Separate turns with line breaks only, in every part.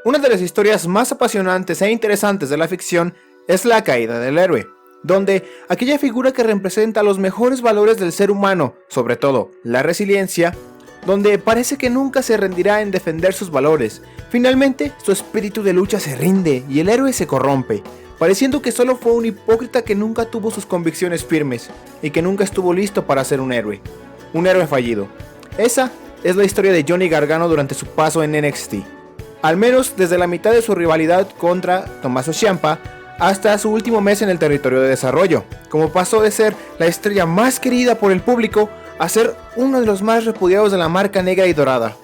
Una de las historias más apasionantes e interesantes de la ficción es la caída del héroe, donde aquella figura que representa los mejores valores del ser humano, sobre todo la resiliencia, donde parece que nunca se rendirá en defender sus valores. Finalmente, su espíritu de lucha se rinde y el héroe se corrompe, pareciendo que solo fue un hipócrita que nunca tuvo sus convicciones firmes y que nunca estuvo listo para ser un héroe fallido. Esa es la historia de Johnny Gargano durante su paso en NXT. Al menos desde la mitad de su rivalidad contra Tommaso Ciampa hasta su último mes en el territorio de desarrollo, como pasó de ser la estrella más querida por el público a ser uno de los más repudiados de la marca negra y dorada.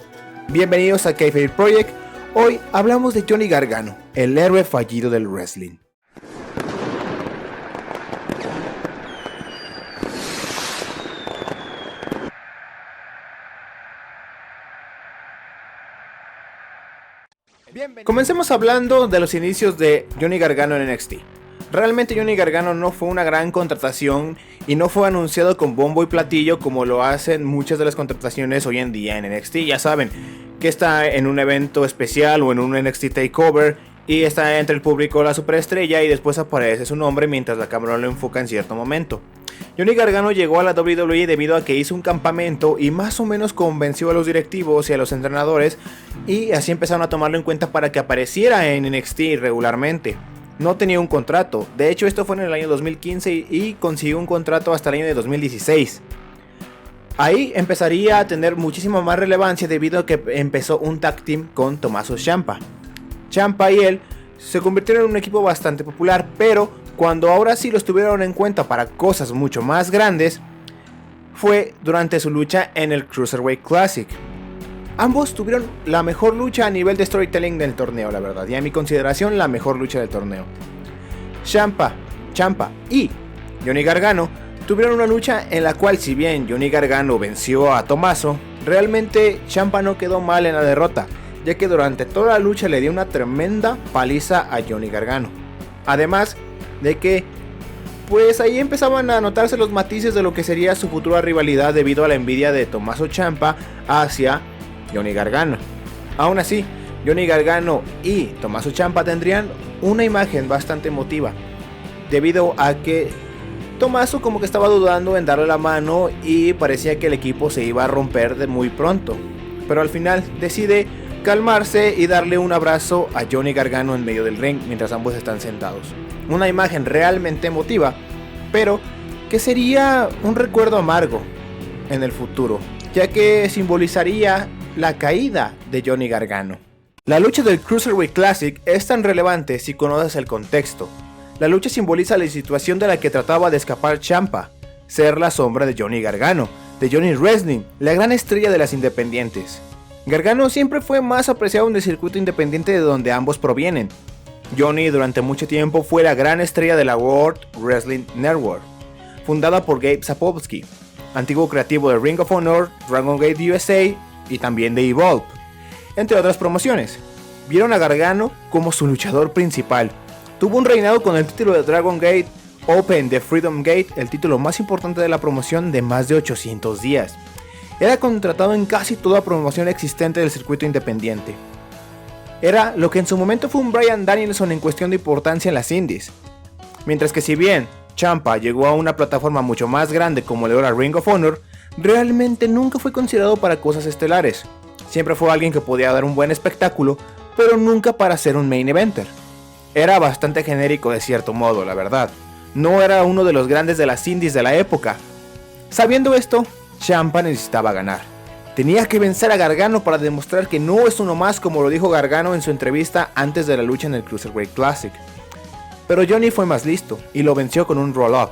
Bienvenidos a Kayfabe Project. Hoy hablamos de Johnny Gargano, el héroe fallido del wrestling. Comencemos hablando de los inicios de Johnny Gargano en NXT. Realmente Johnny Gargano no fue una gran contratación y no fue anunciado con bombo y platillo como lo hacen muchas de las contrataciones hoy en día en NXT. Ya saben que está en un evento especial o en un NXT Takeover y está entre el público la superestrella y después aparece su nombre mientras la cámara lo enfoca en cierto momento. Johnny Gargano llegó a la WWE debido a que hizo un campamento y más o menos convenció a los directivos y a los entrenadores y así empezaron a tomarlo en cuenta para que apareciera en NXT regularmente. No tenía un contrato, de hecho esto fue en el año 2015 y consiguió un contrato hasta el año de 2016. Ahí empezaría a tener muchísima más relevancia debido a que empezó un tag team con Tommaso Ciampa. Ciampa y él se convirtieron en un equipo bastante popular, pero cuando ahora sí los tuvieron en cuenta para cosas mucho más grandes, fue durante su lucha en el Cruiserweight Classic. Ambos tuvieron la mejor lucha a nivel de storytelling del torneo, la verdad, y a mi consideración la mejor lucha del torneo. Ciampa y Johnny Gargano tuvieron una lucha en la cual, si bien Johnny Gargano venció a Tommaso, realmente Ciampa no quedó mal en la derrota, ya que durante toda la lucha le dio una tremenda paliza a Johnny Gargano. Además de que pues ahí empezaban a notarse los matices de lo que sería su futura rivalidad debido a la envidia de Tommaso Ciampa hacia Johnny Gargano. Aún así, Johnny Gargano y Tommaso Ciampa tendrían una imagen bastante emotiva, debido a que Tommaso como que estaba dudando en darle la mano y parecía que el equipo se iba a romper de muy pronto, pero al final decide calmarse y darle un abrazo a Johnny Gargano en medio del ring mientras ambos están sentados. Una imagen realmente emotiva, pero que sería un recuerdo amargo en el futuro, ya que simbolizaría la caída de Johnny Gargano. La lucha del Cruiserweight Classic es tan relevante si conoces el contexto. La lucha simboliza la situación de la que trataba de escapar Ciampa, ser la sombra de Johnny Gargano, de Johnny Wrestling, la gran estrella de las independientes. Gargano siempre fue más apreciado en el circuito independiente de donde ambos provienen. Johnny durante mucho tiempo fue la gran estrella de la World Wrestling Network, fundada por Gabe Sapolsky, antiguo creativo de Ring of Honor, Dragon Gate USA y también de Evolve, entre otras promociones. Vieron a Gargano como su luchador principal. Tuvo un reinado con el título de Dragon Gate Open de Freedom Gate, el título más importante de la promoción, de más de 800 días. Era contratado en casi toda promoción existente del circuito independiente. Era lo que en su momento fue un Bryan Danielson en cuestión de importancia en las indies. Mientras que si bien Ciampa llegó a una plataforma mucho más grande como le era Ring of Honor, realmente nunca fue considerado para cosas estelares. Siempre fue alguien que podía dar un buen espectáculo, pero nunca para ser un main eventer. Era bastante genérico de cierto modo, la verdad. No era uno de los grandes de las indies de la época. Sabiendo esto, Ciampa necesitaba ganar. Tenía que vencer a Gargano para demostrar que no es uno más, como lo dijo Gargano en su entrevista antes de la lucha en el Cruiserweight Classic. Pero Johnny fue más listo y lo venció con un roll-up.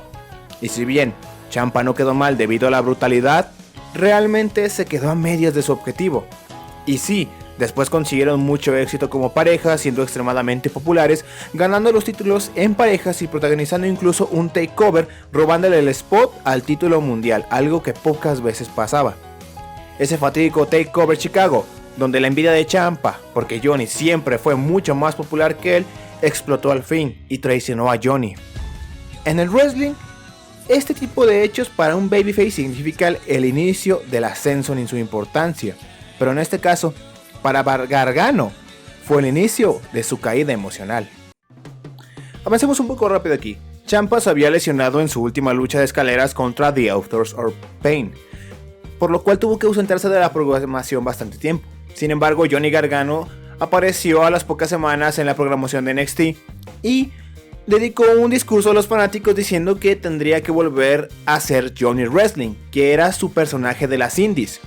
Y si bien Ciampa no quedó mal debido a la brutalidad, realmente se quedó a medias de su objetivo. Y sí, después consiguieron mucho éxito como pareja, siendo extremadamente populares, ganando los títulos en parejas y protagonizando incluso un takeover, robándole el spot al título mundial, algo que pocas veces pasaba. Ese fatídico takeover Chicago, donde la envidia de Ciampa, porque Johnny siempre fue mucho más popular que él, explotó al fin y traicionó a Johnny. En el wrestling, este tipo de hechos para un babyface significan el inicio del ascenso en su importancia, pero en este caso, para Gargano, fue el inicio de su caída emocional. Avancemos un poco rápido aquí. Ciampa se había lesionado en su última lucha de escaleras contra The Authors of Pain, por lo cual tuvo que ausentarse de la programación bastante tiempo. Sin embargo, Johnny Gargano apareció a las pocas semanas en la programación de NXT y dedicó un discurso a los fanáticos diciendo que tendría que volver a ser Johnny Wrestling, que era su personaje de las indies.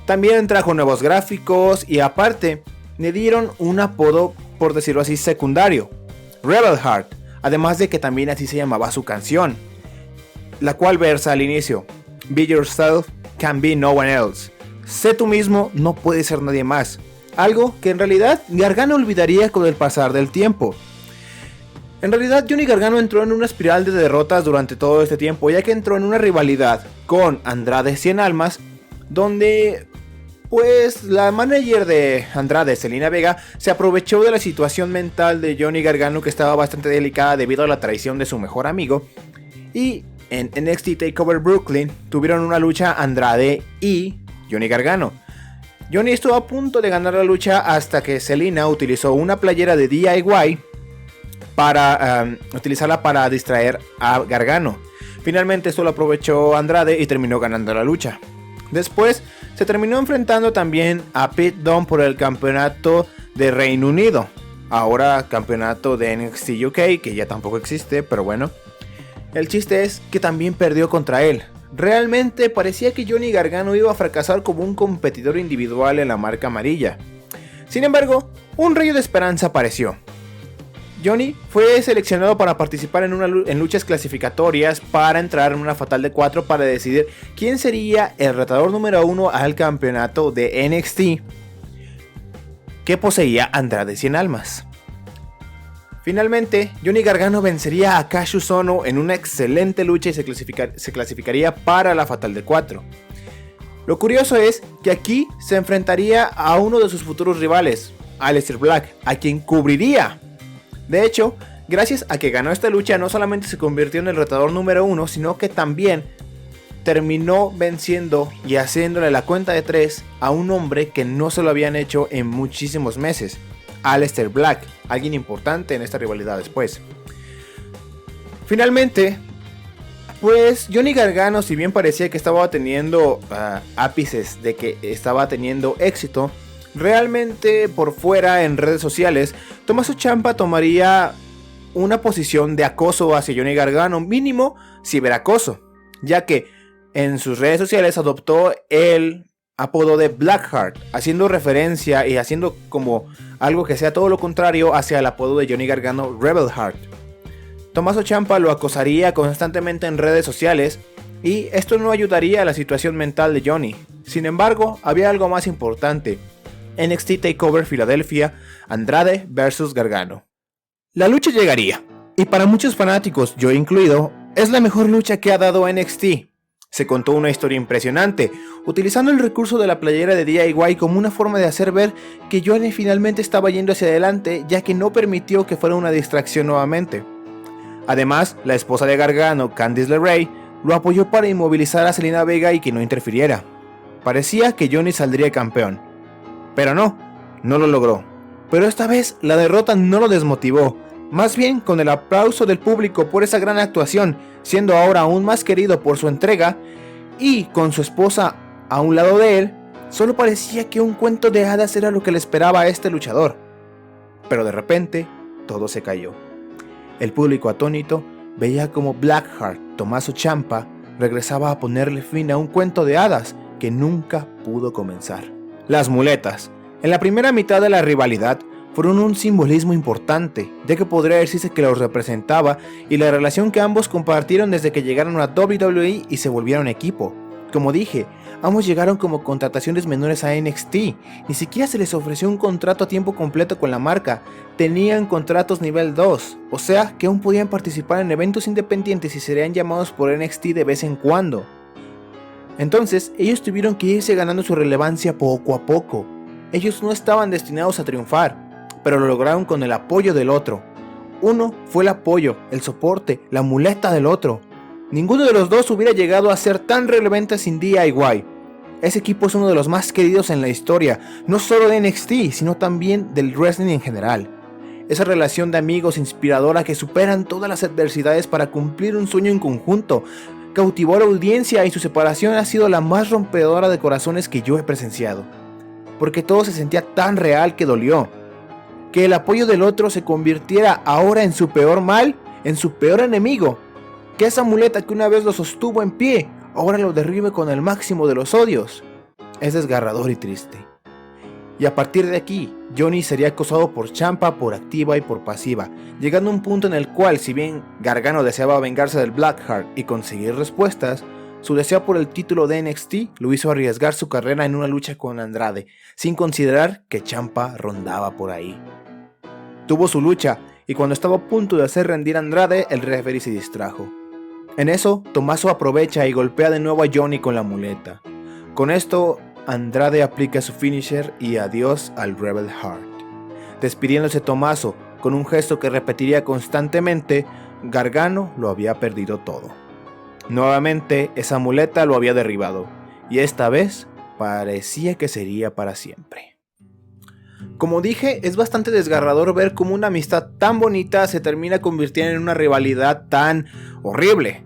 También trajo nuevos gráficos y aparte le dieron un apodo, por decirlo así, secundario, Rebel Heart, además de que también así se llamaba su canción, la cual versa al inicio: Be yourself, can be no one else. Sé tú mismo, no puede ser nadie más. Algo que en realidad Gargano olvidaría con el pasar del tiempo. En realidad Johnny Gargano entró en una espiral de derrotas durante todo este tiempo, ya que entró en una rivalidad con Andrade Cien Almas, donde pues la manager de Andrade, Zelina Vega, se aprovechó de la situación mental de Johnny Gargano, que estaba bastante delicada debido a la traición de su mejor amigo, y en NXT TakeOver Brooklyn tuvieron una lucha Andrade y Johnny Gargano. Johnny estuvo a punto de ganar la lucha hasta que Zelina utilizó una playera de DIY para utilizarla para distraer a Gargano. Finalmente esto lo aprovechó Andrade y terminó ganando la lucha. Después se terminó enfrentando también a Pete Dunne por el campeonato de Reino Unido, ahora campeonato de NXT UK, que ya tampoco existe, pero bueno. El chiste es que también perdió contra él. Realmente parecía que Johnny Gargano iba a fracasar como un competidor individual en la marca amarilla. Sin embargo, un rayo de esperanza apareció. Johnny fue seleccionado para participar en luchas clasificatorias para entrar en una fatal de 4 para decidir quién sería el retador número 1 al campeonato de NXT que poseía Andrade Cien Almas. Finalmente, Johnny Gargano vencería a Kassius Ohno en una excelente lucha y se clasificaría para la fatal de 4. Lo curioso es que aquí se enfrentaría a uno de sus futuros rivales, Aleister Black, a quien cubriría. De hecho, gracias a que ganó esta lucha, no solamente se convirtió en el retador número 1, sino que también terminó venciendo y haciéndole la cuenta de 3 a un hombre que no se lo habían hecho en muchísimos meses, Aleister Black, alguien importante en esta rivalidad después. Finalmente, pues Johnny Gargano, si bien parecía que estaba teniendo ápices de que estaba teniendo éxito, realmente por fuera en redes sociales, Tommaso Ciampa tomaría una posición de acoso hacia Johnny Gargano, mínimo ciberacoso, ya que en sus redes sociales adoptó el apodo de Blackheart, haciendo referencia y haciendo como algo que sea todo lo contrario hacia el apodo de Johnny Gargano, Rebel Heart. Tommaso Ciampa lo acosaría constantemente en redes sociales y esto no ayudaría a la situación mental de Johnny. Sin embargo, había algo más importante: NXT TakeOver Philadelphia, Andrade vs Gargano. La lucha llegaría, y para muchos fanáticos, yo incluido, es la mejor lucha que ha dado NXT. Se contó una historia impresionante, utilizando el recurso de la playera de DIY como una forma de hacer ver que Johnny finalmente estaba yendo hacia adelante, ya que no permitió que fuera una distracción nuevamente. Además, la esposa de Gargano, Candice LeRae, lo apoyó para inmovilizar a Zelina Vega y que no interfiriera. Parecía que Johnny saldría campeón, pero no lo logró. Pero esta vez la derrota no lo desmotivó, más bien con el aplauso del público por esa gran actuación, siendo ahora aún más querido por su entrega, y con su esposa a un lado de él, solo parecía que un cuento de hadas era lo que le esperaba a este luchador. Pero de repente, todo se cayó. El público atónito veía como Blackheart, Tommaso Ciampa, regresaba a ponerle fin a un cuento de hadas que nunca pudo comenzar. Las muletas, en la primera mitad de la rivalidad, fueron un simbolismo importante, ya que podría decirse que los representaba y la relación que ambos compartieron desde que llegaron a WWE y se volvieron equipo. Como dije, ambos llegaron como contrataciones menores a NXT, ni siquiera se les ofreció un contrato a tiempo completo con la marca, tenían contratos nivel 2, o sea que aún podían participar en eventos independientes y serían llamados por NXT de vez en cuando. Entonces, ellos tuvieron que irse ganando su relevancia poco a poco. Ellos no estaban destinados a triunfar, pero lo lograron con el apoyo del otro. Uno fue el apoyo, el soporte, la muleta del otro. Ninguno de los dos hubiera llegado a ser tan relevante sin DIY. Ese equipo es uno de los más queridos en la historia, no solo de NXT, sino también del wrestling en general. Esa relación de amigos inspiradora que superan todas las adversidades para cumplir un sueño en conjunto, cautivó a la audiencia y su separación ha sido la más rompedora de corazones que yo he presenciado. Porque todo se sentía tan real que dolió. Que el apoyo del otro se convirtiera ahora en su peor mal, en su peor enemigo. Que esa muleta que una vez lo sostuvo en pie, ahora lo derribe con el máximo de los odios. Es desgarrador y triste. Y a partir de aquí, Johnny sería acosado por Ciampa por activa y por pasiva, llegando a un punto en el cual, si bien Gargano deseaba vengarse del Blackheart y conseguir respuestas, su deseo por el título de NXT lo hizo arriesgar su carrera en una lucha con Andrade, sin considerar que Ciampa rondaba por ahí. Tuvo su lucha, y cuando estaba a punto de hacer rendir a Andrade, el referee se distrajo. En eso, Tommaso aprovecha y golpea de nuevo a Johnny con la muleta. Con esto, Andrade aplica su finisher y adiós al Rebel Heart. Despidiéndose Tommaso con un gesto que repetiría constantemente, Gargano lo había perdido todo. Nuevamente, esa muleta lo había derribado, y esta vez parecía que sería para siempre. Como dije, es bastante desgarrador ver cómo una amistad tan bonita se termina convirtiendo en una rivalidad tan horrible.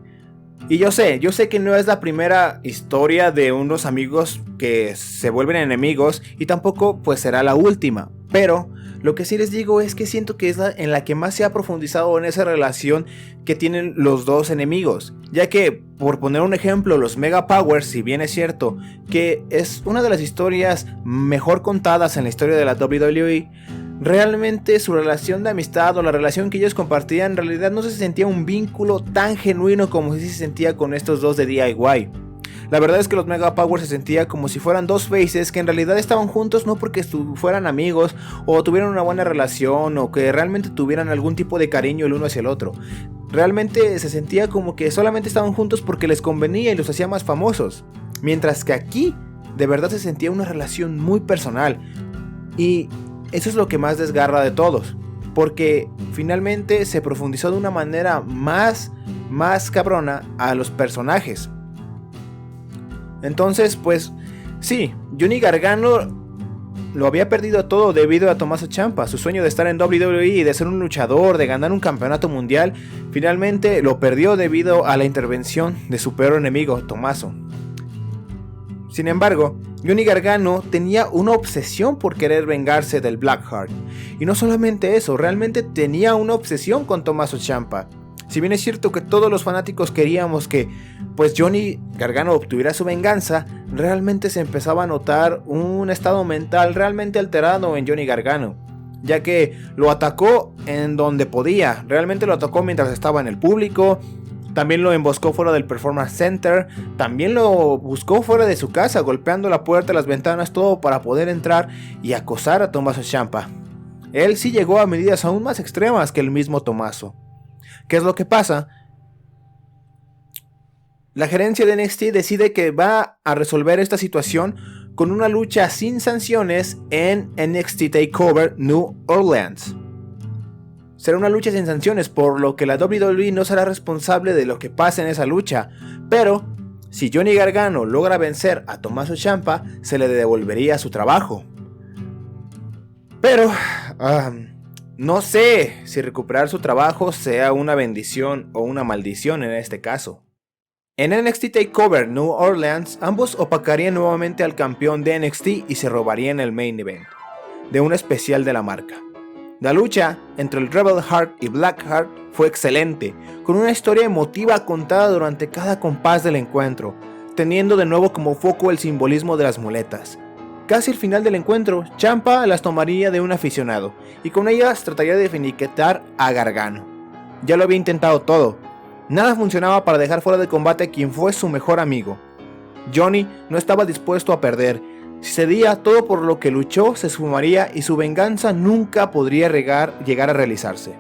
Y yo sé que no es la primera historia de unos amigos que se vuelven enemigos y tampoco pues será la última, pero lo que sí les digo es que siento que es la en la que más se ha profundizado en esa relación que tienen los dos enemigos, ya que, por poner un ejemplo, los Mega Powers, si bien es cierto que es una de las historias mejor contadas en la historia de la WWE, realmente su relación de amistad o la relación que ellos compartían en realidad no se sentía un vínculo tan genuino como si se sentía con estos dos de DIY. La verdad es que los Mega Powers se sentía como si fueran dos faces que en realidad estaban juntos no porque fueran amigos o tuvieran una buena relación o que realmente tuvieran algún tipo de cariño el uno hacia el otro. Realmente se sentía como que solamente estaban juntos porque les convenía y los hacía más famosos. Mientras que aquí de verdad se sentía una relación muy personal. Y eso es lo que más desgarra de todos, porque finalmente se profundizó de una manera más cabrona a los personajes. Entonces, pues sí, Johnny Gargano lo había perdido todo debido a Tommaso Ciampa. Su sueño de estar en WWE y de ser un luchador, de ganar un campeonato mundial, finalmente lo perdió debido a la intervención de su peor enemigo, Tommaso. Sin embargo, Johnny Gargano tenía una obsesión por querer vengarse del Blackheart. Y no solamente eso, realmente tenía una obsesión con Tommaso Ciampa. Si bien es cierto que todos los fanáticos queríamos que pues Johnny Gargano obtuviera su venganza, realmente se empezaba a notar un estado mental realmente alterado en Johnny Gargano, ya que lo atacó en donde podía, realmente lo atacó mientras estaba en el público, también lo emboscó fuera del Performance Center, también lo buscó fuera de su casa, golpeando la puerta, las ventanas, todo para poder entrar y acosar a Tommaso Ciampa. Él sí llegó a medidas aún más extremas que el mismo Tommaso. ¿Qué es lo que pasa? La gerencia de NXT decide que va a resolver esta situación con una lucha sin sanciones en NXT TakeOver New Orleans. Será una lucha sin sanciones, por lo que la WWE no será responsable de lo que pase en esa lucha, pero si Johnny Gargano logra vencer a Tommaso Ciampa, se le devolvería su trabajo. Pero no sé si recuperar su trabajo sea una bendición o una maldición en este caso. En NXT TakeOver New Orleans, ambos opacarían nuevamente al campeón de NXT y se robarían el main event de un especial de la marca. La lucha entre el Rebel Heart y Blackheart fue excelente, con una historia emotiva contada durante cada compás del encuentro, teniendo de nuevo como foco el simbolismo de las muletas. Casi al final del encuentro, Ciampa las tomaría de un aficionado, y con ellas trataría de finiquitar a Gargano. Ya lo había intentado todo. Nada funcionaba para dejar fuera de combate a quien fue su mejor amigo. Johnny no estaba dispuesto a perder. Si cedía, todo por lo que luchó se esfumaría y su venganza nunca podría llegar a realizarse.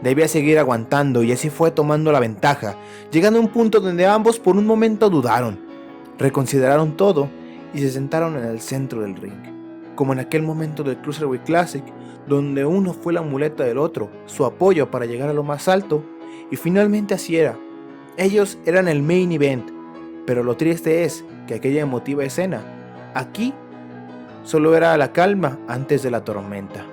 Debía seguir aguantando y así fue tomando la ventaja, llegando a un punto donde ambos por un momento dudaron, reconsideraron todo y se sentaron en el centro del ring, como en aquel momento del Cruiserweight Classic, donde uno fue la muleta del otro, su apoyo para llegar a lo más alto, y finalmente así era. Ellos eran el main event, pero lo triste es que aquella emotiva escena. Aquí solo era la calma antes de la tormenta.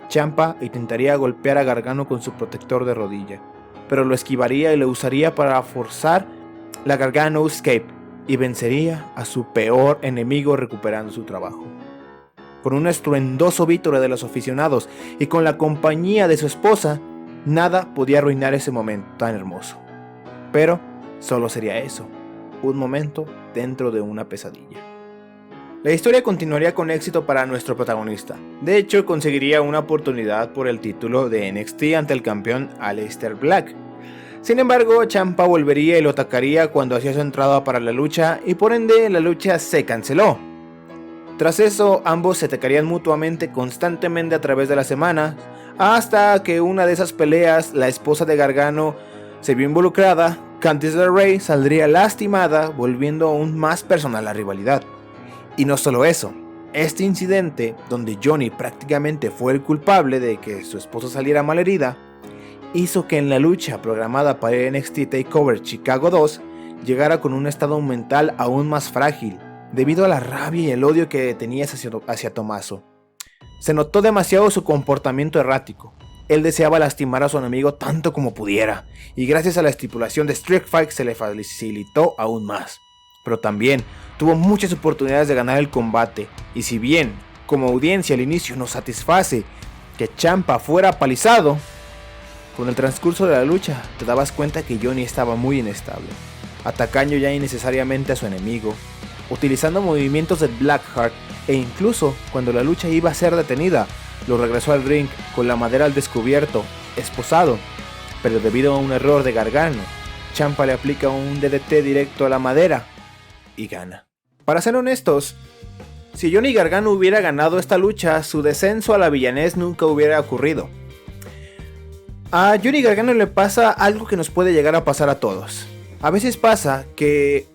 Ciampa intentaría golpear a Gargano con su protector de rodilla, pero lo esquivaría y lo usaría para forzar la Gargano Escape y vencería a su peor enemigo recuperando su trabajo. Con un estruendoso vítore de los aficionados y con la compañía de su esposa, nada podía arruinar ese momento tan hermoso. Pero solo sería eso, un momento dentro de una pesadilla. La historia continuaría con éxito para nuestro protagonista. De hecho, conseguiría una oportunidad por el título de NXT ante el campeón Aleister Black. Sin embargo, Ciampa volvería y lo atacaría cuando hacía su entrada para la lucha y por ende la lucha se canceló. Tras eso, ambos se atacarían mutuamente constantemente a través de las semanas, hasta que una de esas peleas, la esposa de Gargano se vio involucrada. Candice LeRae saldría lastimada, volviendo aún más personal la rivalidad. Y no solo eso, este incidente, donde Johnny prácticamente fue el culpable de que su esposa saliera malherida, hizo que en la lucha programada para el NXT TakeOver Chicago 2 llegara con un estado mental aún más frágil, debido a la rabia y el odio que tenía hacia Tommaso. Se notó demasiado su comportamiento errático. Él deseaba lastimar a su enemigo tanto como pudiera, y gracias a la estipulación de Street Fight se le facilitó aún más. Pero también tuvo muchas oportunidades de ganar el combate, y si bien como audiencia al inicio nos satisface que Ciampa fuera apalizado, con el transcurso de la lucha te dabas cuenta que Johnny estaba muy inestable, atacando ya innecesariamente a su enemigo, utilizando movimientos de Blackheart, e incluso cuando la lucha iba a ser detenida, lo regresó al ring con la madera al descubierto, esposado, pero debido a un error de Gargano, Ciampa le aplica un DDT directo a la madera y gana. Para ser honestos, si Johnny Gargano hubiera ganado esta lucha, su descenso a la villanés nunca hubiera ocurrido. A Johnny Gargano le pasa algo que nos puede llegar a pasar a todos. A veces pasa que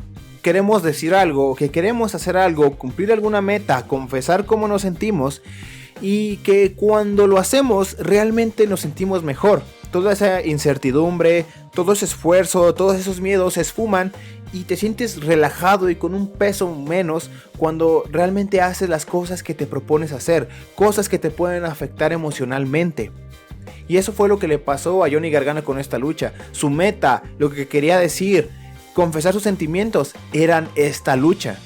queremos decir algo, que queremos hacer algo, cumplir alguna meta, confesar cómo nos sentimos, y que cuando lo hacemos realmente nos sentimos mejor. Toda esa incertidumbre, todo ese esfuerzo, todos esos miedos se esfuman y te sientes relajado y con un peso menos cuando realmente haces las cosas que te propones hacer, cosas que te pueden afectar emocionalmente. Y eso fue lo que le pasó a Johnny Gargano con esta lucha. Su meta, lo que quería decir, confesar sus sentimientos, eran esta lucha.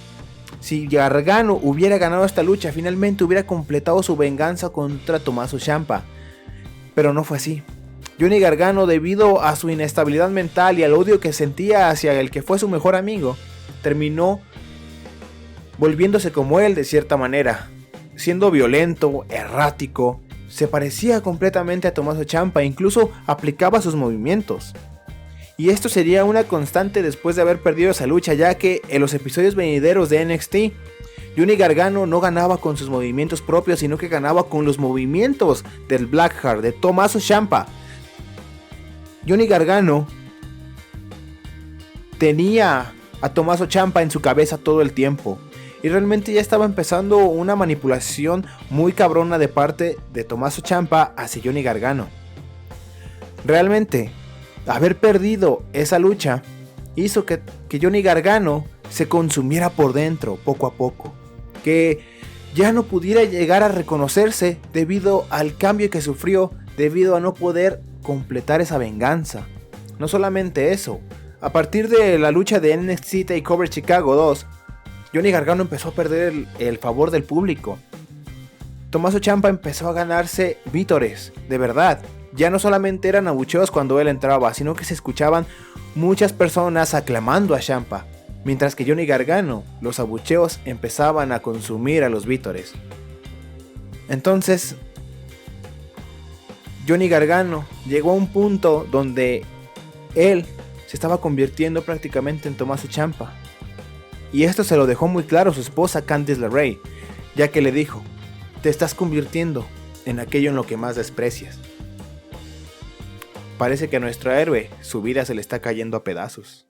Si Gargano hubiera ganado esta lucha, finalmente hubiera completado su venganza contra Tommaso Ciampa. Pero no fue así. Johnny Gargano, debido a su inestabilidad mental y al odio que sentía hacia el que fue su mejor amigo, terminó volviéndose como él de cierta manera, siendo violento, errático, se parecía completamente a Tommaso Ciampa, incluso aplicaba sus movimientos. Y esto sería una constante después de haber perdido esa lucha, ya que en los episodios venideros de NXT, Johnny Gargano no ganaba con sus movimientos propios, sino que ganaba con los movimientos del Blackheart, de Tommaso Ciampa. Johnny Gargano tenía a Tommaso Ciampa en su cabeza todo el tiempo, y realmente ya estaba empezando una manipulación muy cabrona de parte de Tommaso Ciampa hacia Johnny Gargano. Realmente, haber perdido esa lucha hizo que Johnny Gargano se consumiera por dentro poco a poco, que ya no pudiera llegar a reconocerse debido al cambio que sufrió, debido a no poder completar esa venganza. No solamente eso, a partir de la lucha de NXT TakeOver Chicago 2, Johnny Gargano empezó a perder el favor del público. Tommaso Ciampa empezó a ganarse vítores, de verdad. Ya no solamente eran abucheos cuando él entraba, sino que se escuchaban muchas personas aclamando a Ciampa, mientras que Johnny Gargano, los abucheos empezaban a consumir a los vítores. Entonces, Johnny Gargano llegó a un punto donde él se estaba convirtiendo prácticamente en Tommaso Ciampa. Y esto se lo dejó muy claro su esposa Candice LeRae, ya que le dijo: te estás convirtiendo en aquello en lo que más desprecias. Parece que a nuestro héroe su vida se le está cayendo a pedazos.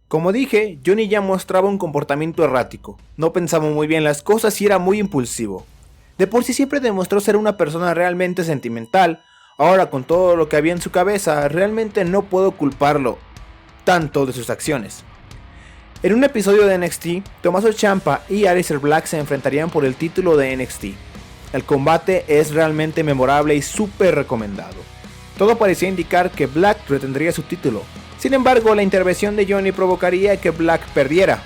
Como dije, Johnny ya mostraba un comportamiento errático, no pensaba muy bien las cosas y era muy impulsivo. De por sí siempre demostró ser una persona realmente sentimental. Ahora, con todo lo que había en su cabeza, realmente no puedo culparlo tanto de sus acciones. En un episodio de NXT, Tommaso Ciampa y Aleister Black se enfrentarían por el título de NXT. El combate es realmente memorable y súper recomendado. Todo parecía indicar que Black retendría su título. Sin embargo, la intervención de Johnny provocaría que Black perdiera.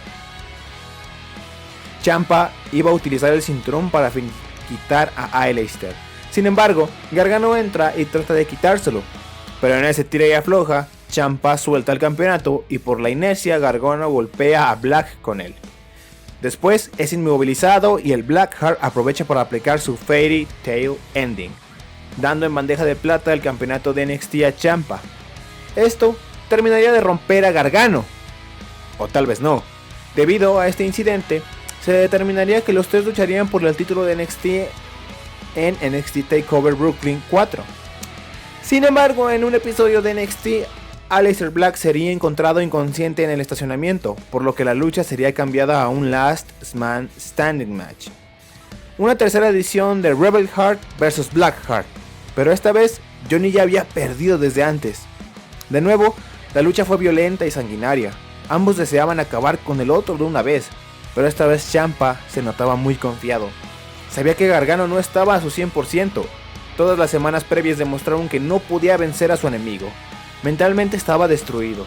Ciampa iba a utilizar el cinturón para quitar a Aleister. Sin embargo, Gargano entra y trata de quitárselo. Pero en ese tira y afloja, Ciampa suelta el campeonato y por la inercia Gargano golpea a Black con él. Después es inmovilizado y el Blackheart aprovecha para aplicar su Fairy Tail Ending, dando en bandeja de plata el campeonato de NXT a Ciampa. Esto terminaría de romper a Gargano, o tal vez no. Debido a este incidente, se determinaría que los tres lucharían por el título de NXT en NXT TakeOver Brooklyn 4. Sin embargo, en un episodio de NXT, Aleister Black sería encontrado inconsciente en el estacionamiento, por lo que la lucha sería cambiada a un Last Man Standing match. Una tercera edición de Rebel Heart vs Blackheart, pero esta vez Johnny ya había perdido desde antes. De nuevo, la lucha fue violenta y sanguinaria. Ambos deseaban acabar con el otro de una vez, pero esta vez Ciampa se notaba muy confiado. Sabía que Gargano no estaba a su 100%. Todas las semanas previas demostraron que no podía vencer a su enemigo. Mentalmente estaba destruido,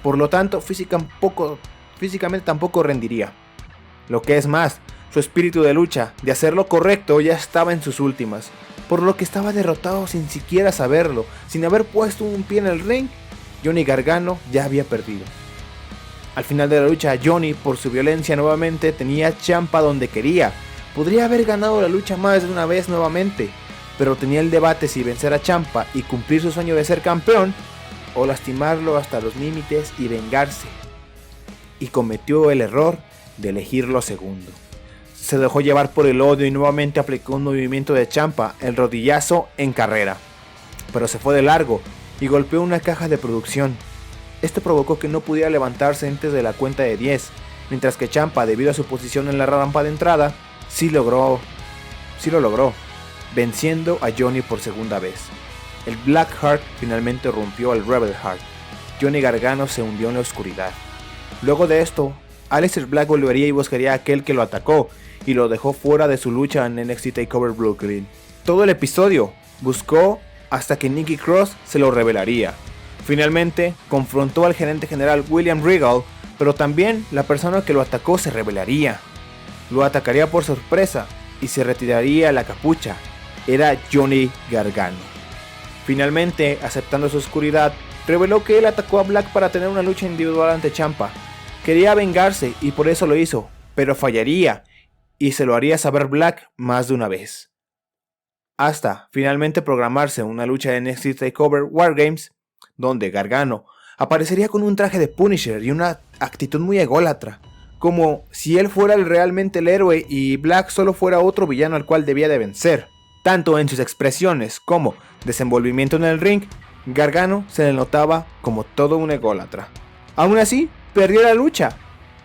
por lo tanto físicamente tampoco rendiría. Lo que es más, su espíritu de lucha, de hacer lo correcto, ya estaba en sus últimas, por lo que estaba derrotado sin siquiera saberlo. Sin haber puesto un pie en el ring, Johnny Gargano ya había perdido. Al final de la lucha, Johnny, por su violencia nuevamente, tenía a Ciampa donde quería. Podría haber ganado la lucha más de una vez nuevamente, pero tenía el debate si vencer a Ciampa y cumplir su sueño de ser campeón, o lastimarlo hasta los límites y vengarse. Y cometió el error de elegir lo segundo. Se dejó llevar por el odio y nuevamente aplicó un movimiento de Ciampa, el rodillazo en carrera. Pero se fue de largo y golpeó una caja de producción. Esto provocó que no pudiera levantarse antes de la cuenta de 10, mientras que Ciampa, debido a su posición en la rampa de entrada, sí lo logró, venciendo a Johnny por segunda vez. El Blackheart finalmente rompió al Rebel Heart. Johnny Gargano se hundió en la oscuridad. Luego de esto, Aleister Black volvería y buscaría a aquel que lo atacó y lo dejó fuera de su lucha en NXT TakeOver Brooklyn. Todo el episodio buscó hasta que Nikki Cross se lo revelaría. Finalmente, confrontó al gerente general William Regal, pero también la persona que lo atacó se revelaría. Lo atacaría por sorpresa y se retiraría la capucha. Era Johnny Gargano. Finalmente, aceptando su oscuridad, reveló que él atacó a Black para tener una lucha individual ante Ciampa. Quería vengarse y por eso lo hizo, pero fallaría y se lo haría saber Black más de una vez. Hasta finalmente programarse una lucha en NXT TakeOver Wargames, donde Gargano aparecería con un traje de Punisher y una actitud muy ególatra, como si él fuera realmente el héroe y Black solo fuera otro villano al cual debía de vencer. Tanto en sus expresiones como desenvolvimiento en el ring, Gargano se le notaba como todo un ególatra. Aún así, perdió la lucha,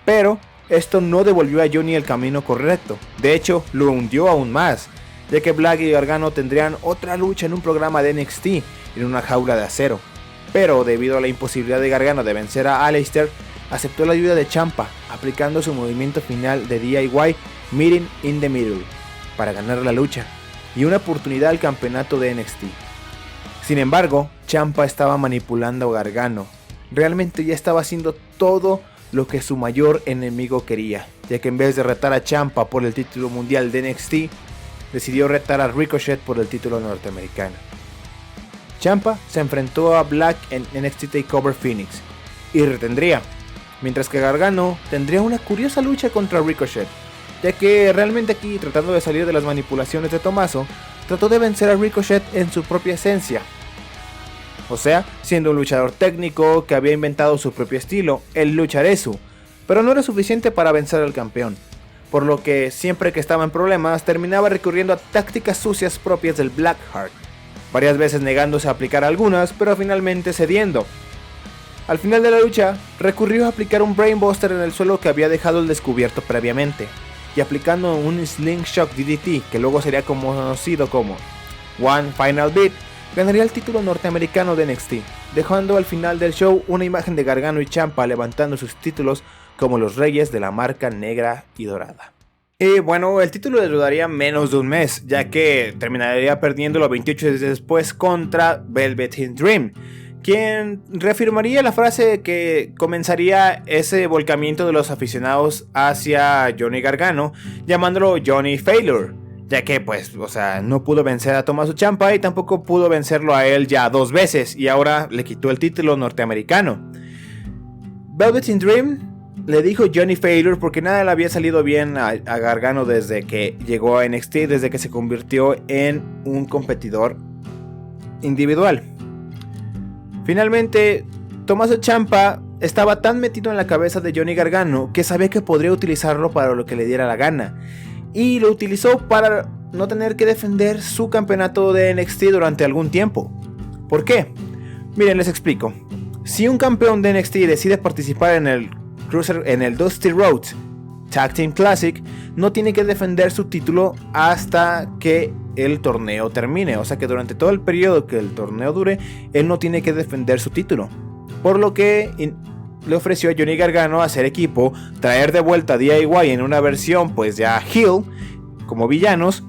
pero esto no devolvió a Johnny el camino correcto. De hecho, lo hundió aún más, ya que Black y Gargano tendrían otra lucha en un programa de NXT en una jaula de acero. Pero debido a la imposibilidad de Gargano de vencer a Aleister, aceptó la ayuda de Ciampa, aplicando su movimiento final de DIY Meeting in the Middle para ganar la lucha y una oportunidad al campeonato de NXT. Sin embargo, Ciampa estaba manipulando a Gargano. Realmente ya estaba haciendo todo lo que su mayor enemigo quería, ya que en vez de retar a Ciampa por el título mundial de NXT, decidió retar a Ricochet por el título norteamericano. Ciampa se enfrentó a Black en NXT TakeOver Phoenix y retendría, mientras que Gargano tendría una curiosa lucha contra Ricochet, ya que realmente aquí, tratando de salir de las manipulaciones de Tommaso, trató de vencer a Ricochet en su propia esencia. O sea, siendo un luchador técnico que había inventado su propio estilo, el lucharesu, pero no era suficiente para vencer al campeón, por lo que siempre que estaba en problemas terminaba recurriendo a tácticas sucias propias del Blackheart, varias veces negándose a aplicar algunas, pero finalmente cediendo. Al final de la lucha, recurrió a aplicar un Brainbuster en el suelo que había dejado el descubierto previamente, y aplicando un Slingshot DDT, que luego sería conocido como One Final Beat, ganaría el título norteamericano de NXT, dejando al final del show una imagen de Gargano y Ciampa levantando sus títulos como los reyes de la marca negra y dorada. Y bueno, el título le duraría menos de un mes, ya que terminaría perdiéndolo 28 días después contra Velveteen Dream, quien reafirmaría la frase que comenzaría ese volcamiento de los aficionados hacia Johnny Gargano, llamándolo Johnny Failure, ya que pues, no pudo vencer a Tommaso Ciampa y tampoco pudo vencerlo a él ya 2 veces, y ahora le quitó el título norteamericano. Velveteen Dream le dijo Johnny Failure porque nada le había salido bien a Gargano desde que llegó a NXT, desde que se convirtió en un competidor individual. Finalmente, Tommaso Ciampa estaba tan metido en la cabeza de Johnny Gargano que sabía que podría utilizarlo para lo que le diera la gana, y lo utilizó para no tener que defender su campeonato de NXT durante algún tiempo. ¿Por qué? Miren, les explico. Si un campeón de NXT decide participar en el Dusty Rhodes Tag Team Classic, no tiene que defender su título hasta que el torneo termine. O sea que durante todo el periodo que el torneo dure, él no tiene que defender su título. Por lo que le ofreció a Johnny Gargano hacer equipo, traer de vuelta a DIY en una versión pues ya heel, como villanos,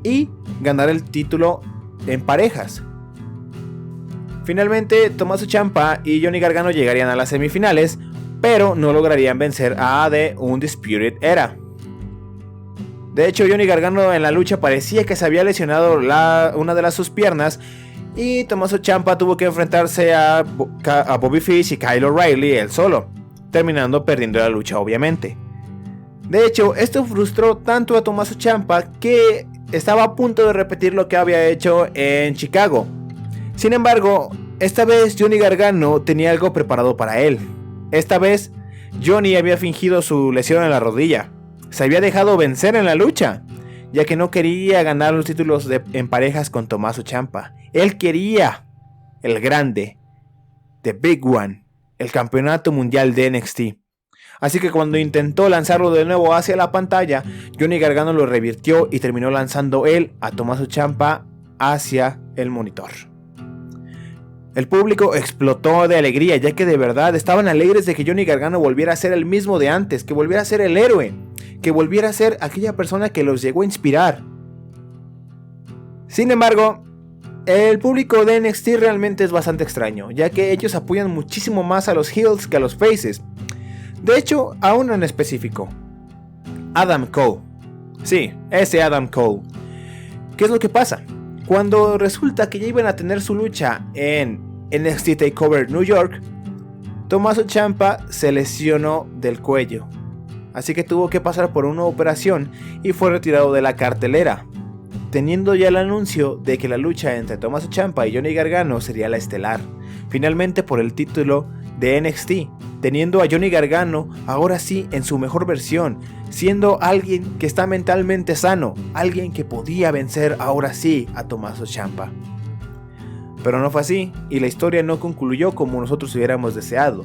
y ganar el título en parejas. Finalmente, Tommaso Ciampa y Johnny Gargano llegarían a las semifinales, pero no lograrían vencer a The Undisputed Era. De hecho, Johnny Gargano en la lucha parecía que se había lesionado una de sus piernas, y Tommaso Ciampa tuvo que enfrentarse a Bobby Fish y Kyle O'Reilly él solo, terminando perdiendo la lucha obviamente. De hecho, esto frustró tanto a Tommaso Ciampa que estaba a punto de repetir lo que había hecho en Chicago. Sin embargo, esta vez Johnny Gargano tenía algo preparado para él. Esta vez, Johnny había fingido su lesión en la rodilla. Se había dejado vencer en la lucha, ya que no quería ganar los títulos en parejas con Tommaso Ciampa. Él quería el grande, The Big One, el campeonato mundial de NXT. Así que cuando intentó lanzarlo de nuevo hacia la pantalla, Johnny Gargano lo revirtió y terminó lanzando él a Tommaso Ciampa hacia el monitor. El público explotó de alegría, ya que de verdad estaban alegres de que Johnny Gargano volviera a ser el mismo de antes, que volviera a ser el héroe, que volviera a ser aquella persona que los llegó a inspirar. Sin embargo, el público de NXT realmente es bastante extraño, ya que ellos apoyan muchísimo más a los heels que a los faces. De hecho, a uno en específico, Adam Cole. Sí, ese Adam Cole. ¿Qué es lo que pasa? Cuando resulta que ya iban a tener su lucha en NXT TakeOver New York, Tommaso Ciampa se lesionó del cuello, así que tuvo que pasar por una operación y fue retirado de la cartelera, teniendo ya el anuncio de que la lucha entre Tommaso Ciampa y Johnny Gargano sería la estelar, finalmente por el título de NXT, teniendo a Johnny Gargano ahora sí en su mejor versión, siendo alguien que está mentalmente sano, alguien que podía vencer ahora sí a Tommaso Ciampa. Pero no fue así, y la historia no concluyó como nosotros hubiéramos deseado.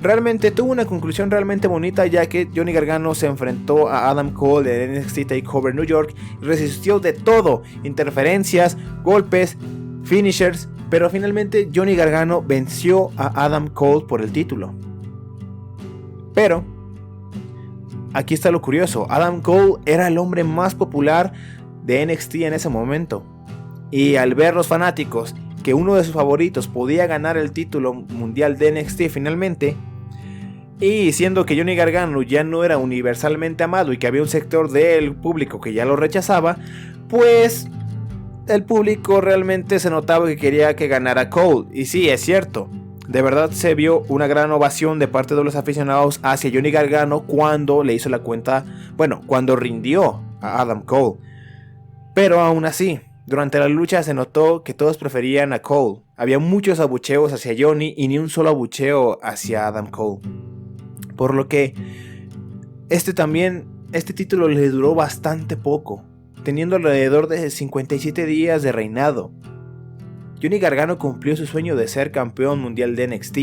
Realmente tuvo una conclusión realmente bonita, ya que Johnny Gargano se enfrentó a Adam Cole en NXT TakeOver New York y resistió de todo, interferencias, golpes, finishers, pero finalmente Johnny Gargano venció a Adam Cole por el título. Pero aquí está lo curioso, Adam Cole era el hombre más popular de NXT en ese momento, y al ver los fanáticos que uno de sus favoritos podía ganar el título mundial de NXT finalmente, y siendo que Johnny Gargano ya no era universalmente amado y que había un sector del público que ya lo rechazaba, pues el público realmente se notaba que quería que ganara Cole. Y sí, es cierto, de verdad se vio una gran ovación de parte de los aficionados hacia Johnny Gargano cuando le hizo la cuenta, cuando rindió a Adam Cole. Pero aún así, durante la lucha se notó que todos preferían a Cole. Había muchos abucheos hacia Johnny y ni un solo abucheo hacia Adam Cole. Por lo que este título le duró bastante poco, teniendo alrededor de 57 días de reinado. Johnny Gargano cumplió su sueño de ser campeón mundial de NXT,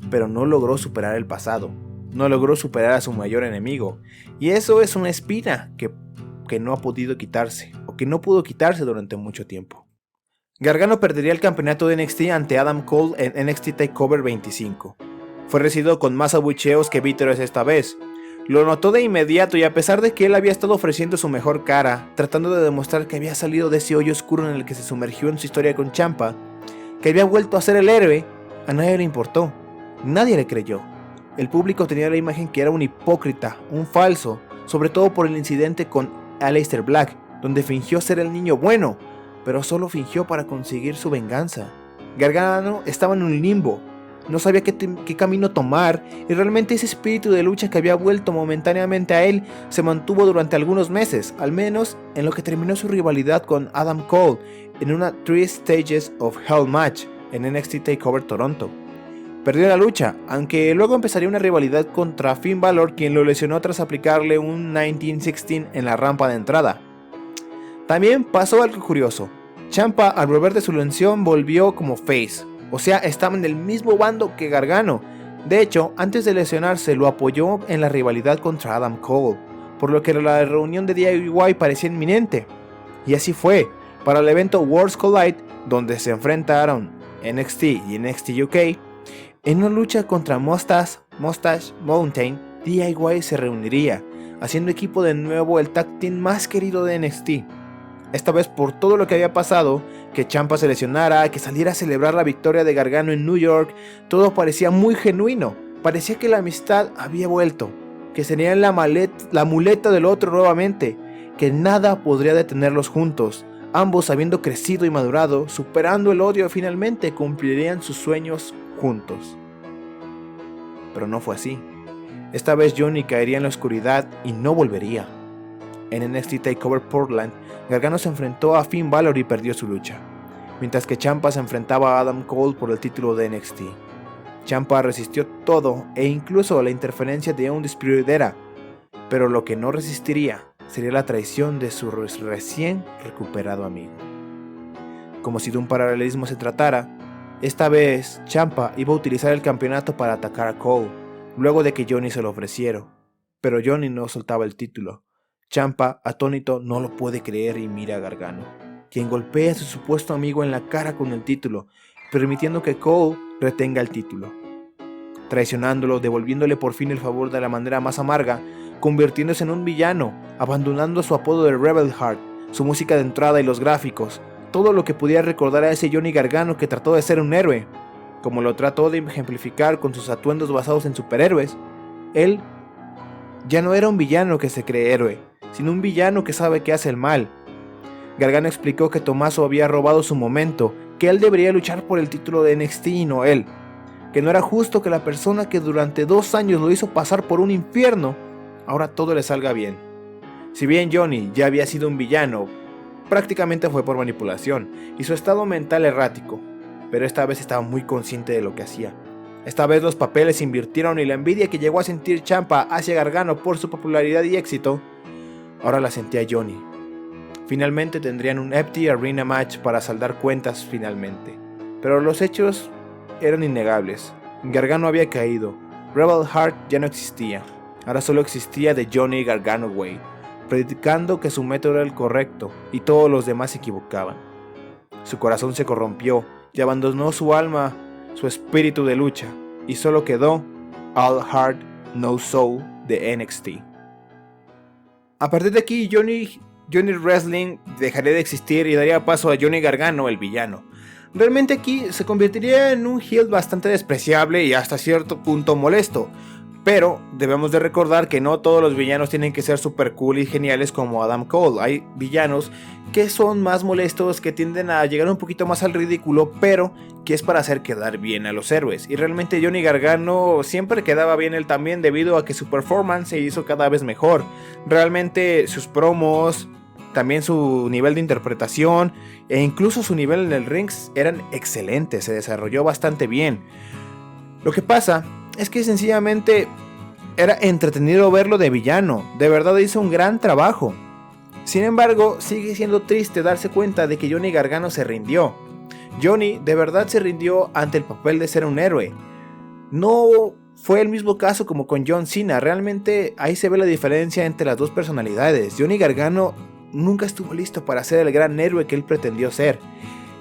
pero no logró superar el pasado, no logró superar a su mayor enemigo, y eso es una espina que no ha podido quitarse, o que no pudo quitarse durante mucho tiempo. Gargano perdería el campeonato de NXT ante Adam Cole en NXT TakeOver 25. Fue recibido con más abucheos que vítores esta vez. Lo notó de inmediato y a pesar de que él había estado ofreciendo su mejor cara, tratando de demostrar que había salido de ese hoyo oscuro en el que se sumergió en su historia con Ciampa, que había vuelto a ser el héroe, a nadie le importó. Nadie le creyó. El público tenía la imagen que era un hipócrita, un falso, sobre todo por el incidente con Aleister Black, donde fingió ser el niño bueno, pero solo fingió para conseguir su venganza. Gargano estaba en un limbo, no sabía qué camino tomar y realmente ese espíritu de lucha que había vuelto momentáneamente a él se mantuvo durante algunos meses, al menos en lo que terminó su rivalidad con Adam Cole en una 3 Stages of Hell match en NXT TakeOver Toronto. Perdió la lucha, aunque luego empezaría una rivalidad contra Finn Balor, quien lo lesionó tras aplicarle un 1916 en la rampa de entrada. También pasó algo curioso. Ciampa, al volver de su lesión, volvió como face, o sea, estaba en el mismo bando que Gargano. De hecho, antes de lesionarse, lo apoyó en la rivalidad contra Adam Cole, por lo que la reunión de DIY parecía inminente. Y así fue. Para el evento Worlds Collide, donde se enfrentaron NXT y NXT UK, en una lucha contra Mustache Mountain, DIY se reuniría, haciendo equipo de nuevo el tag team más querido de NXT. Esta vez por todo lo que había pasado, que Ciampa se lesionara, que saliera a celebrar la victoria de Gargano en New York, todo parecía muy genuino, parecía que la amistad había vuelto, que serían la muleta del otro nuevamente, que nada podría detenerlos juntos, ambos habiendo crecido y madurado, superando el odio finalmente cumplirían sus sueños juntos. Pero no fue así. Esta vez Johnny caería en la oscuridad y no volvería. En NXT TakeOver Portland, Gargano se enfrentó a Finn Balor y perdió su lucha, mientras que Ciampa se enfrentaba a Adam Cole por el título de NXT. Ciampa resistió todo e incluso la interferencia de Undisputed Era, pero lo que no resistiría sería la traición de su recién recuperado amigo. Como si de un paralelismo se tratara, esta vez Ciampa iba a utilizar el campeonato para atacar a Cole, luego de que Johnny se lo ofreciera, pero Johnny no soltaba el título. Ciampa, atónito, no lo puede creer y mira a Gargano, quien golpea a su supuesto amigo en la cara con el título, permitiendo que Cole retenga el título, traicionándolo, devolviéndole por fin el favor de la manera más amarga, convirtiéndose en un villano, abandonando su apodo de Rebel Heart, su música de entrada y los gráficos, todo lo que pudiera recordar a ese Johnny Gargano que trató de ser un héroe, como lo trató de ejemplificar con sus atuendos basados en superhéroes. Él ya no era un villano que se cree héroe, sino un villano que sabe que hace el mal. Gargano explicó que Tommaso había robado su momento, que él debería luchar por el título de NXT y no él, que no era justo que la persona que durante 2 años lo hizo pasar por un infierno, ahora todo le salga bien. Si bien Johnny ya había sido un villano, prácticamente fue por manipulación y su estado mental errático, pero esta vez estaba muy consciente de lo que hacía. Esta vez los papeles se invirtieron y la envidia que llegó a sentir Ciampa hacia Gargano por su popularidad y éxito, ahora la sentía Johnny. Finalmente tendrían un Empty Arena match para saldar cuentas finalmente, pero los hechos eran innegables. Gargano había caído, Rebel Heart ya no existía, ahora solo existía The Johnny Gargano Way, predicando que su método era el correcto y todos los demás se equivocaban. Su corazón se corrompió y abandonó su alma, su espíritu de lucha, y solo quedó All Heart, No Soul de NXT. A partir de aquí, Johnny Wrestling dejaría de existir y daría paso a Johnny Gargano, el villano. Realmente aquí se convertiría en un heel bastante despreciable y hasta cierto punto molesto, pero debemos de recordar que no todos los villanos tienen que ser super cool y geniales como Adam Cole. Hay villanos que son más molestos, que tienden a llegar un poquito más al ridículo, pero que es para hacer quedar bien a los héroes. Y realmente Johnny Gargano siempre quedaba bien él también, debido a que su performance se hizo cada vez mejor. Realmente sus promos, también su nivel de interpretación e incluso su nivel en el ring eran excelentes, se desarrolló bastante bien. Lo que pasa es que sencillamente era entretenido verlo de villano, de verdad hizo un gran trabajo. Sin embargo, sigue siendo triste darse cuenta de que Johnny Gargano se rindió. Johnny de verdad se rindió ante el papel de ser un héroe. No fue el mismo caso como con John Cena, realmente ahí se ve la diferencia entre las dos personalidades. Johnny Gargano nunca estuvo listo para ser el gran héroe que él pretendió ser,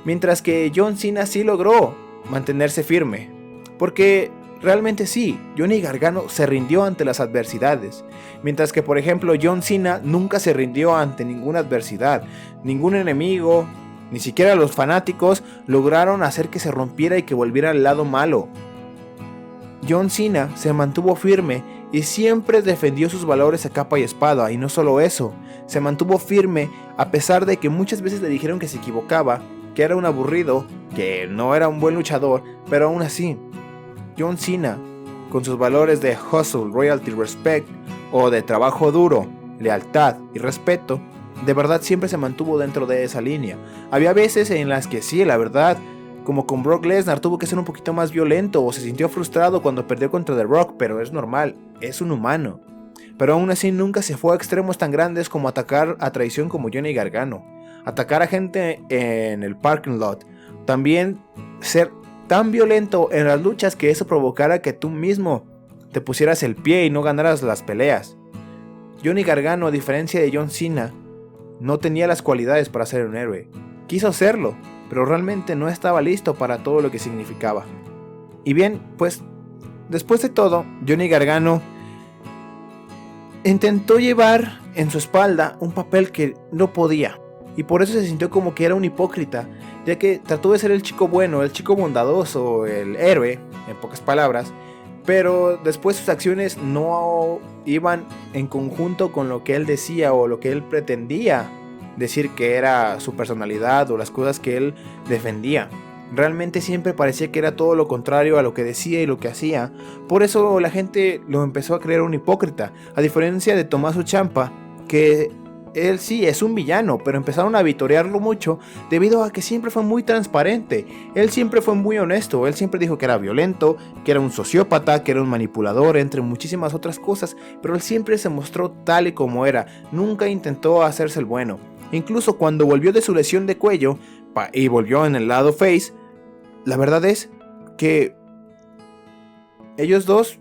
mientras que John Cena sí logró mantenerse firme, porque Realmente sí, Johnny Gargano se rindió ante las adversidades, mientras que por ejemplo John Cena nunca se rindió ante ninguna adversidad, ningún enemigo, ni siquiera los fanáticos lograron hacer que se rompiera y que volviera al lado malo. John Cena se mantuvo firme y siempre defendió sus valores a capa y espada, y no solo eso, se mantuvo firme a pesar de que muchas veces le dijeron que se equivocaba, que era un aburrido, que no era un buen luchador, pero aún así, John Cena, con sus valores de hustle, royalty, respect, o de trabajo duro, lealtad y respeto, de verdad siempre se mantuvo dentro de esa línea. Había veces en las que sí, la verdad, como con Brock Lesnar, tuvo que ser un poquito más violento o se sintió frustrado cuando perdió contra The Rock, pero es normal, es un humano. Pero aún así nunca se fue a extremos tan grandes como atacar a traición como Johnny Gargano, atacar a gente en el parking lot, también ser tan violento en las luchas que eso provocara que tú mismo te pusieras el pie y no ganaras las peleas. Johnny Gargano, a diferencia de John Cena, no tenía las cualidades para ser un héroe. Quiso serlo, pero realmente no estaba listo para todo lo que significaba. Y bien, pues, después de todo, Johnny Gargano intentó llevar en su espalda un papel que no podía. Y por eso se sintió como que era un hipócrita, ya que trató de ser el chico bueno, el chico bondadoso, el héroe, en pocas palabras, pero después sus acciones no iban en conjunto con lo que él decía o lo que él pretendía decir que era su personalidad o las cosas que él defendía. Realmente siempre parecía que era todo lo contrario a lo que decía y lo que hacía. Por eso la gente lo empezó a creer un hipócrita, a diferencia de Tommaso Ciampa, que él sí es un villano, pero empezaron a vitorearlo mucho debido a que siempre fue muy transparente. Él siempre fue muy honesto, él siempre dijo que era violento, que era un sociópata, que era un manipulador, entre muchísimas otras cosas, pero él siempre se mostró tal y como era, nunca intentó hacerse el bueno. Incluso cuando volvió de su lesión de cuello y volvió en el lado face, la verdad es que ellos dos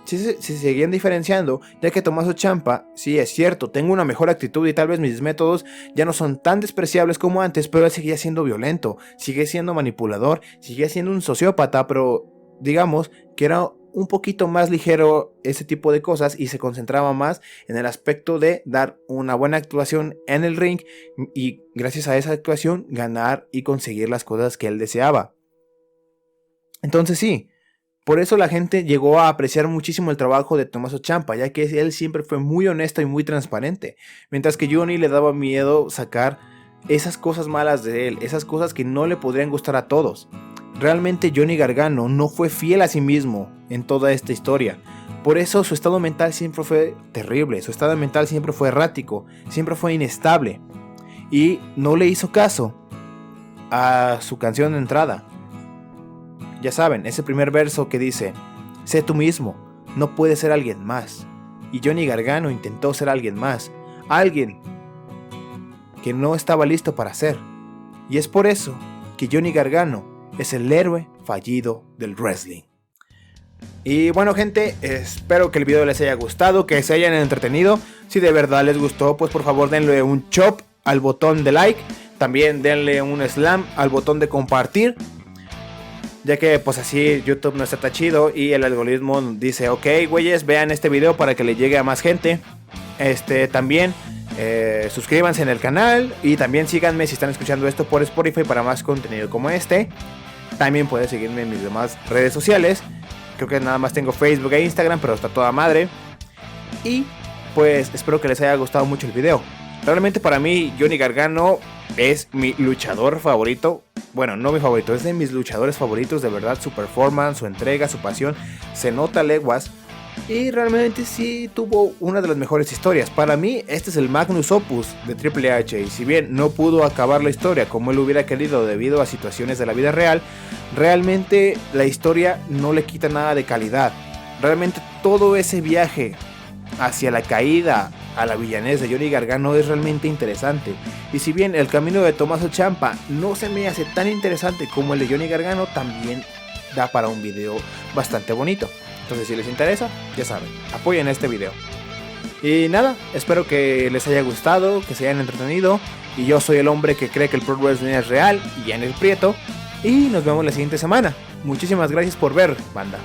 sí se seguían diferenciando, ya que Tommaso Ciampa, sí es cierto, tengo una mejor actitud y tal vez mis métodos ya no son tan despreciables como antes, pero él seguía siendo violento, sigue siendo manipulador, sigue siendo un sociópata, pero digamos que era un poquito más ligero ese tipo de cosas y se concentraba más en el aspecto de dar una buena actuación en el ring y gracias a esa actuación ganar y conseguir las cosas que él deseaba. Entonces sí, por eso la gente llegó a apreciar muchísimo el trabajo de Tommaso Ciampa, ya que él siempre fue muy honesto y muy transparente, mientras que Johnny le daba miedo sacar esas cosas malas de él, esas cosas que no le podrían gustar a todos. Realmente Johnny Gargano no fue fiel a sí mismo en toda esta historia. Por eso su estado mental siempre fue terrible, su estado mental siempre fue errático, siempre fue inestable. Y no le hizo caso a su canción de entrada. Ya saben, ese primer verso que dice: sé tú mismo, no puedes ser alguien más. Y Johnny Gargano intentó ser alguien más, alguien que no estaba listo para ser. Y es por eso que Johnny Gargano es el héroe fallido del wrestling. Y bueno, gente, espero que el video les haya gustado, que se hayan entretenido. Si de verdad les gustó, pues por favor denle un chop al botón de like. También denle un slam al botón de compartir, ya que pues así YouTube no está tan chido y el algoritmo dice: ok, güeyes, vean este video para que le llegue a más gente. También suscríbanse en el canal y también síganme si están escuchando esto por Spotify para más contenido como este. También pueden seguirme en mis demás redes sociales. Creo que nada más tengo Facebook e Instagram, pero está toda madre. Y pues espero que les haya gustado mucho el video. Realmente para mí Johnny Gargano es mi luchador favorito. Bueno, no mi favorito, es de mis luchadores favoritos. De verdad, su performance, su entrega, su pasión se nota a leguas. Y realmente sí tuvo una de las mejores historias. Para mí este es el Magnus Opus de Triple H. Y si bien no pudo acabar la historia como él hubiera querido debido a situaciones de la vida real, realmente la historia no le quita nada de calidad. Realmente todo ese viaje hacia la caída a la villanez de Johnny Gargano es realmente interesante. Y si bien el camino de Tommaso Ciampa no se me hace tan interesante como el de Johnny Gargano, también da para un video bastante bonito. Entonces si les interesa, ya saben, apoyen este video. Y nada, espero que les haya gustado, que se hayan entretenido. Y yo soy el hombre que cree que el Pro Wrestling es real, y en el Prieto. Y nos vemos la siguiente semana. Muchísimas gracias por ver, banda.